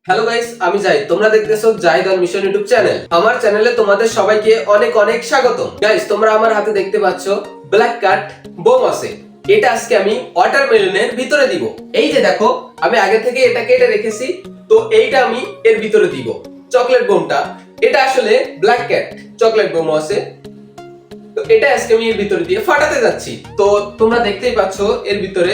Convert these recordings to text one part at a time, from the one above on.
Hello guys, আমি জাহিদ। তোমরা দেখতেছো Zahid on mission YouTube channel. আমার চ্যানেলে তোমাদের সবাইকে অনেক অনেক স্বাগতম। গাইস, তোমরা আমার হাতে দেখতে পাচ্ছ ব্ল্যাক কাট বোম আছে। এটা আজকে আমি ওয়াটারমেলনের ভিতরে দিব। এই যে দেখো, আমি আগে থেকে এটা কেটে রেখেছি, তো এইটা আমি এর ভিতরে দিব। চকলেট বোমটা, এটা আসলে ব্ল্যাক ক্যাট চকলেট বোম আছে, তো এটা আজকে আমি এর ভিতরে দিয়ে ফাটাতে যাচ্ছি। তো তোমরা দেখতেই পাচ্ছ এর ভিতরে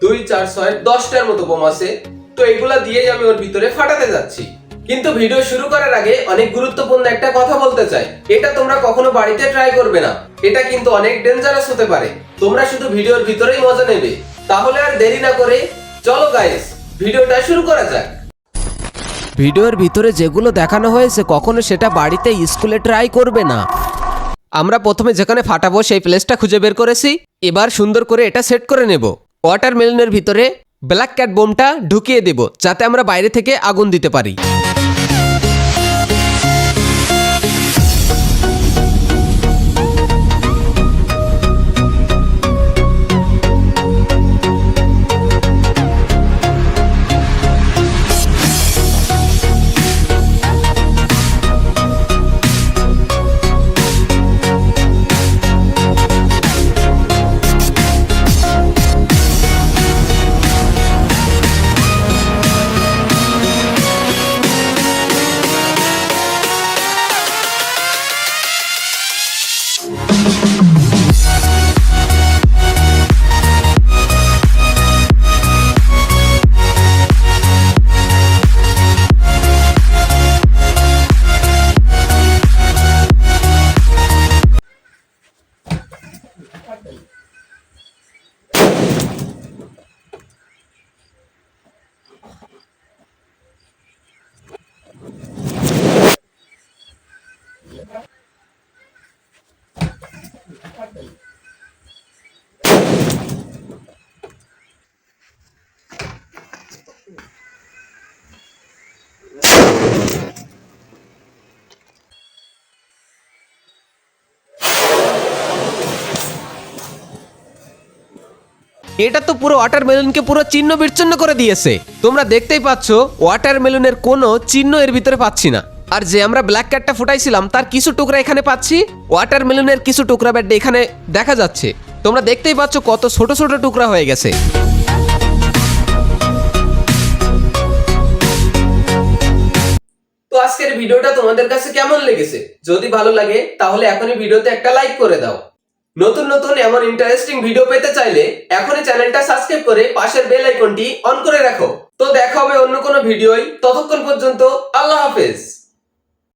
2 4 6 10টার মতো বোম আছে। তো এগুলা দিয়েই আমি ওর ভিতরে ফাটাতে যাচ্ছি। কিন্তু ভিডিও শুরু করার আগে অনেক গুরুত্বপূর্ণ একটা কথা বলতে চাই। এটা তোমরা কখনো বাড়িতে ট্রাই করবে না, এটা কিন্তু অনেক ডেঞ্জারাস হতে পারে। তোমরা শুধু ভিডিওর ভিতরেই মজা নেবে। তাহলে আর দেরি না করে চলো গাইস, ভিডিওটা শুরু করা যাক। ভিডিওর ভিতরে যেগুলো দেখানো হয়েছে কখনো সেটা বাড়িতে স্কুলে ট্রাই করবে না। আমরা প্রথমে যেখানে ফাটাবো সেই প্লেসটা খুঁজে বের করেছি। এবার সুন্দর করে এটা সেট করে নেব। ওয়াটারমেলনের ভিতরে ব্ল্যাক ক্যাট বোমটা ঢুকিয়ে দেব, যাতে আমরা বাইরে থেকে আগুন দিতে পারি। এটা তো পুরো ওয়াটারমেলনকে পুরো চিহ্ন বিচ্ছিন্ন করে দিয়েছে। তোমরা দেখতেই পাচ্ছ ওয়াটারমেলনের কোনো চিহ্ন এর ভিতরে পাচ্ছি না। আর যে আমরা ব্ল্যাক ক্যাটটা ফুটাইছিলাম তার কিছু টুকরা এখানে পাচ্ছি, ওয়াটারমেলনের কিছু টুকরা ব্যাড এখানে দেখা যাচ্ছে। তোমরা দেখতেই পাচ্ছ কত ছোট ছোট টুকরা হয়ে গেছে। তো আজকের ভিডিওটা তোমাদের কাছে কেমন লেগেছে? যদি ভালো লাগে তাহলে এখনই ভিডিওতে একটা লাইক করে দাও। নতুন নতুন এমন ইন্টারেস্টিং ভিডিও পেতে চাইলে এখনই চ্যানেলটা সাবস্ক্রাইব করে পাশের বেল আইকনটি অন করে রাখো। তো দেখা হবে অন্য কোনো ভিডিওয়। ততক্ষণ পর্যন্ত আল্লাহ হাফেজ।